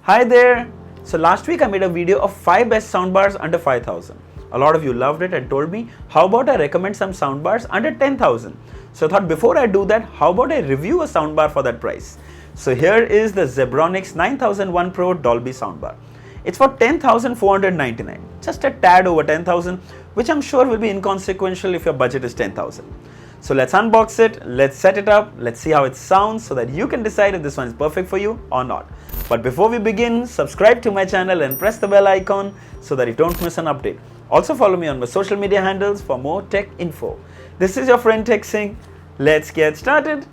Hi there! So last week I made a video of 5 best soundbars under 5000. A lot of you loved it and told me, how about I recommend some soundbars under 10,000? So I thought before I do that, how about I review a soundbar for that price? So here is the Zebronics 9001 Pro Dolby soundbar. It's for 10,499, just a tad over 10,000, which I'm sure will be inconsequential if your budget is 10,000. So let's unbox it, let's set it up, let's see how it sounds so that you can decide if this one is perfect for you or not. But before we begin, subscribe to my channel and press the bell icon so that you don't miss an update. Also follow me on my social media handles for more tech info. This is your friend Tech Singh. Let's get started.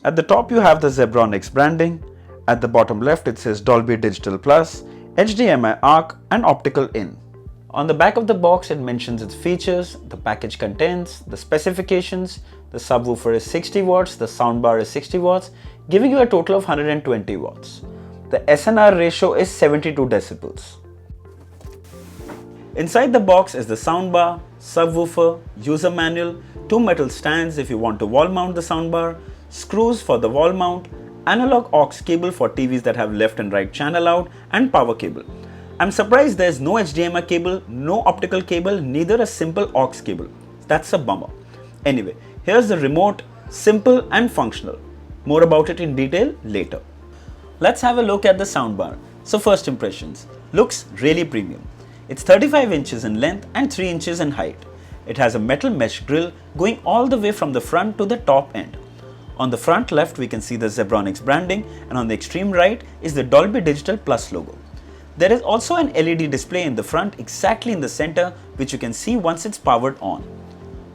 At the top you have the Zebronics branding. At the bottom left it says Dolby Digital Plus, HDMI ARC and optical in. On the back of the box it mentions its features, the package contents, the specifications. The subwoofer is 60 watts, the soundbar is 60 watts, giving you a total of 120 watts. The SNR ratio is 72 decibels. Inside the box is the soundbar, subwoofer, user manual, 2 metal stands if you want to wall mount the soundbar, screws for the wall mount, analog aux cable for TVs that have left and right channel out, and power cable. I'm surprised there's no HDMI cable, no optical cable, neither a simple aux cable. That's a bummer. Anyway, here's the remote, simple and functional. More about it in detail later. Let's have a look at the soundbar. So first impressions. Looks really premium. It's 35 inches in length and 3 inches in height. It has a metal mesh grille going all the way from the front to the top end. On the front left we can see the Zebronics branding, and on the extreme right is the Dolby Digital Plus logo. There is also an LED display in the front exactly in the center, which you can see once it's powered on.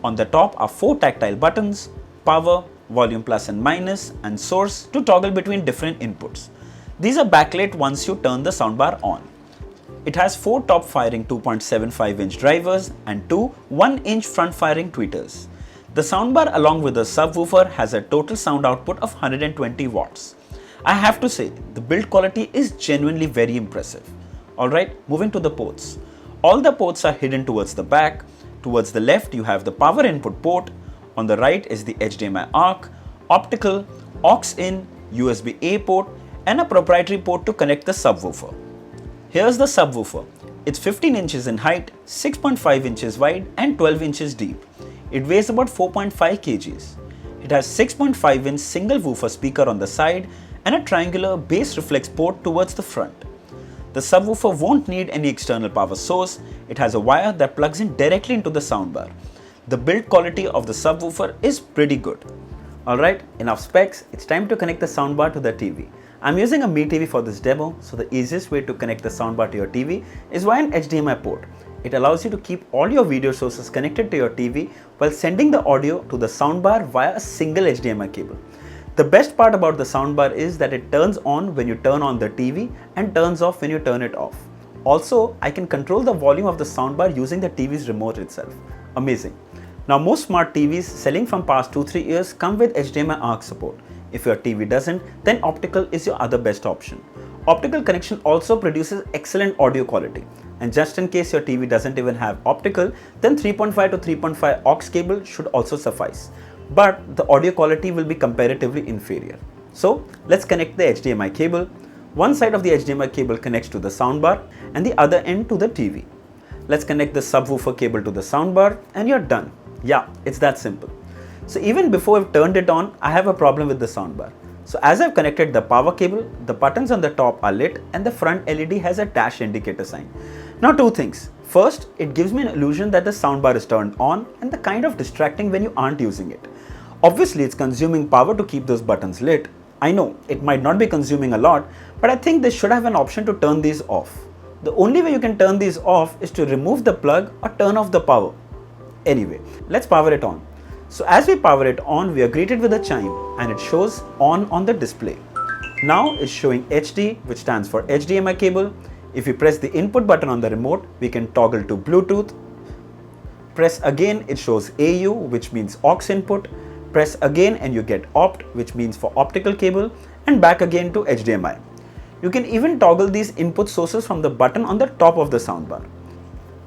On the top are 4 tactile buttons: power, volume plus and minus, and source to toggle between different inputs. These are backlit once you turn the soundbar on. It has 4 top firing 2.75 inch drivers and 2 1-inch front firing tweeters. The soundbar along with the subwoofer has a total sound output of 120 watts. I have to say, the build quality is genuinely very impressive. Alright, moving to the ports. All the ports are hidden towards the back. Towards the left you have the power input port. On the right is the HDMI ARC, optical, aux in, USB-A port, and a proprietary port to connect the subwoofer. Here's the subwoofer. It's 15 inches in height, 6.5 inches wide and 12 inches deep. It weighs about 4.5 kgs. It has 6.5 inch single woofer speaker on the side and a triangular bass reflex port towards the front. The subwoofer won't need any external power source. It has a wire that plugs in directly into the soundbar. The build quality of the subwoofer is pretty good. Alright, enough specs, it's time to connect the soundbar to the TV. I'm using a Mi TV for this demo, so the easiest way to connect the soundbar to your TV is via an HDMI port. It allows you to keep all your video sources connected to your TV while sending the audio to the soundbar via a single HDMI cable. The best part about the soundbar is that it turns on when you turn on the TV and turns off when you turn it off. Also, I can control the volume of the soundbar using the TV's remote itself. Amazing. Now most smart TVs selling from past 2-3 years come with HDMI ARC support. If your TV doesn't, then optical is your other best option. Optical connection also produces excellent audio quality. And just in case your TV doesn't even have optical, then 3.5 to 3.5 aux cable should also suffice. But the audio quality will be comparatively inferior. So let's connect the HDMI cable. One side of the HDMI cable connects to the soundbar and the other end to the TV. Let's connect the subwoofer cable to the soundbar and you're done. Yeah, it's that simple. So even before I've turned it on, I have a problem with the soundbar. So as I've connected the power cable, the buttons on the top are lit and the front LED has a dash indicator sign. Now 2 things. First, it gives me an illusion that the soundbar is turned on and the kind of distracting when you aren't using it. Obviously it's consuming power to keep those buttons lit. I know, it might not be consuming a lot, but I think they should have an option to turn these off. The only way you can turn these off is to remove the plug or turn off the power. Anyway, let's power it on. So as we power it on, we are greeted with a chime and it shows on the display. Now it's showing HD, which stands for HDMI cable. If we press the input button on the remote, we can toggle to Bluetooth. Press again, it shows AU, which means aux input. Press again and you get opt, which means for optical cable, and back again to HDMI. You can even toggle these input sources from the button on the top of the soundbar.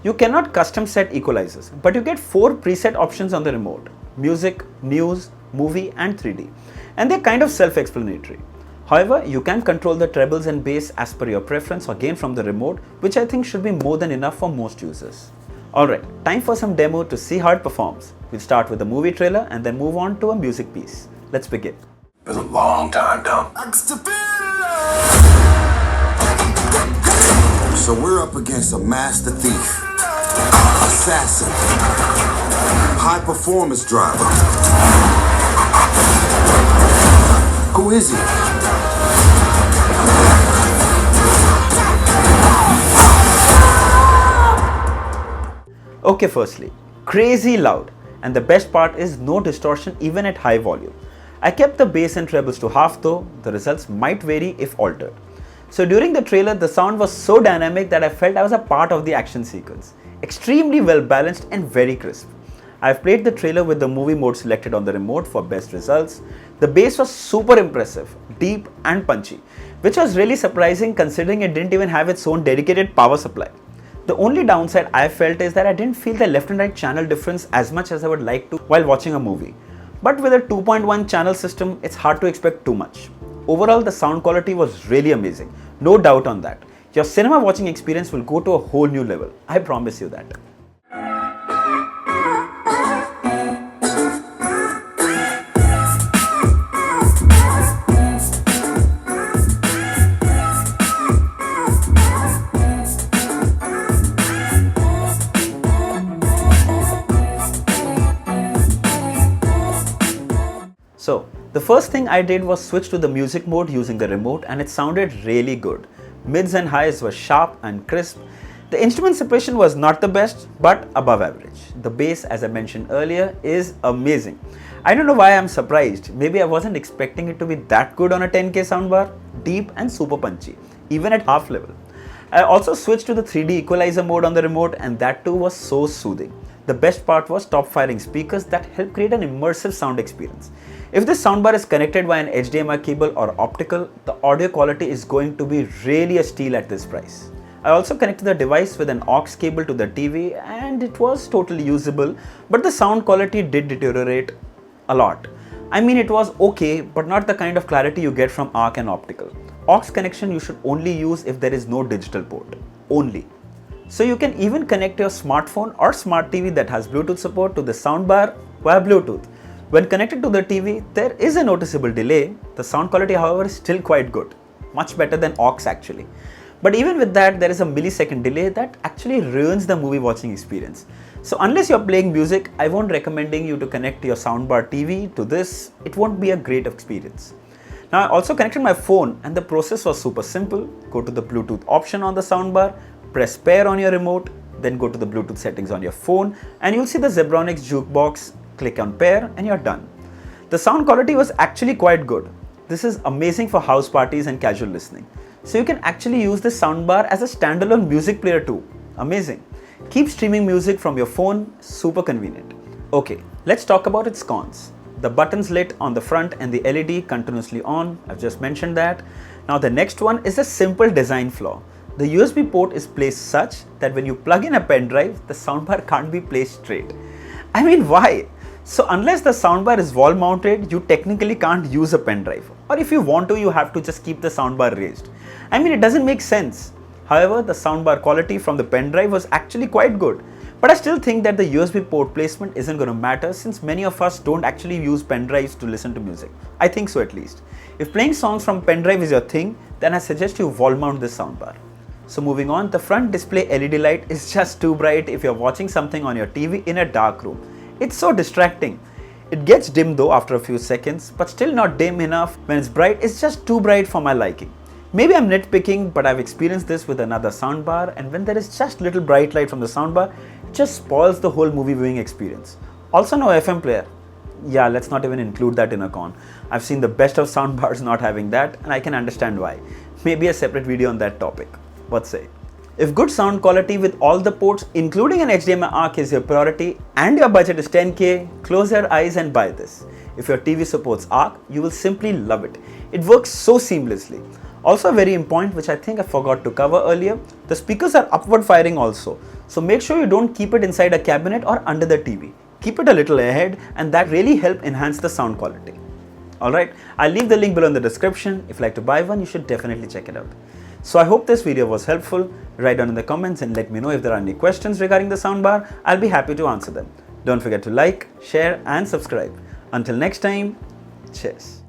You cannot custom set equalizers, but you get 4 preset options on the remote: music, news, movie and 3D. And they're kind of self-explanatory. However, you can control the trebles and bass as per your preference or gain from the remote, which I think should be more than enough for most users. Alright, time for some demo to see how it performs. We'll start with a movie trailer and then move on to a music piece. Let's begin. It's a long time coming. So we're up against a master thief, assassin, high performance driver. Who is he? Okay, firstly, crazy loud, and the best part is no distortion even at high volume. I kept the bass and trebles to half though, the results might vary if altered. So during the trailer, the sound was so dynamic that I felt I was a part of the action sequence. Extremely well balanced and very crisp. I've played the trailer with the movie mode selected on the remote for best results. The bass was super impressive, deep and punchy, which was really surprising considering it didn't even have its own dedicated power supply. The only downside I felt is that I didn't feel the left and right channel difference as much as I would like to while watching a movie. But with a 2.1 channel system, it's hard to expect too much. Overall, the sound quality was really amazing, no doubt on that. Your cinema watching experience will go to a whole new level, I promise you that. So, the first thing I did was switch to the music mode using the remote and it sounded really good. Mids and highs were sharp and crisp. The instrument separation was not the best, but above average. The bass, as I mentioned earlier, is amazing. I don't know why I'm surprised. Maybe I wasn't expecting it to be that good on a 10K soundbar. Deep and super punchy, even at half level. I also switched to the 3D equalizer mode on the remote and that too was so soothing. The best part was top firing speakers that help create an immersive sound experience. If this soundbar is connected via an HDMI cable or optical, the audio quality is going to be really a steal at this price. I also connected the device with an aux cable to the TV and it was totally usable, but the sound quality did deteriorate a lot. I mean, it was okay, but not the kind of clarity you get from ARC and optical. Aux connection you should only use if there is no digital port. Only. So you can even connect your smartphone or smart TV that has Bluetooth support to the soundbar via Bluetooth. When connected to the TV, there is a noticeable delay. The sound quality, however, is still quite good. Much better than aux actually. But even with that, there is a millisecond delay that actually ruins the movie watching experience. So unless you're playing music, I won't recommending you to connect your soundbar TV to this. It won't be a great experience. Now I also connected my phone and the process was super simple. Go to the Bluetooth option on the soundbar, press pair on your remote, then go to the Bluetooth settings on your phone and you'll see the Zebronics jukebox. Click on pair and you're done. The sound quality was actually quite good. This is amazing for house parties and casual listening. So you can actually use this soundbar as a standalone music player too. Amazing. Keep streaming music from your phone, super convenient. Okay, let's talk about its cons. The buttons lit on the front and the LED continuously on, I've just mentioned that. Now the next one is a simple design flaw. The USB port is placed such that when you plug in a pen drive, the soundbar can't be placed straight. I mean, why? So unless the soundbar is wall mounted, you technically can't use a pen drive. Or if you want to, you have to just keep the soundbar raised. I mean, it doesn't make sense. However, the soundbar quality from the pen drive was actually quite good. But I still think that the USB port placement isn't going to matter since many of us don't actually use pen drives to listen to music. I think so at least. If playing songs from pen drive is your thing, then I suggest you wall mount this soundbar. So moving on, the front display LED light is just too bright if you're watching something on your TV in a dark room. It's so distracting. It gets dim though after a few seconds, but still not dim enough. When it's bright, it's just too bright for my liking. Maybe I'm nitpicking, but I've experienced this with another soundbar, and when there is just little bright light from the soundbar, it just spoils the whole movie viewing experience. Also no FM player. Yeah, let's not even include that in a con. I've seen the best of soundbars not having that, and I can understand why. Maybe a separate video on that topic. What say? If good sound quality with all the ports, including an HDMI ARC, is your priority and your budget is 10K, close your eyes and buy this. If your TV supports ARC, you will simply love it. It works so seamlessly. Also a very important which I think I forgot to cover earlier, the speakers are upward firing also. So make sure you don't keep it inside a cabinet or under the TV. Keep it a little ahead and that really help enhance the sound quality. Alright, I'll leave the link below in the description. If you'd like to buy one, you should definitely check it out. So I hope this video was helpful. Write down in the comments and let me know if there are any questions regarding the soundbar. I'll be happy to answer them. Don't forget to like, share and subscribe. Until next time, cheers.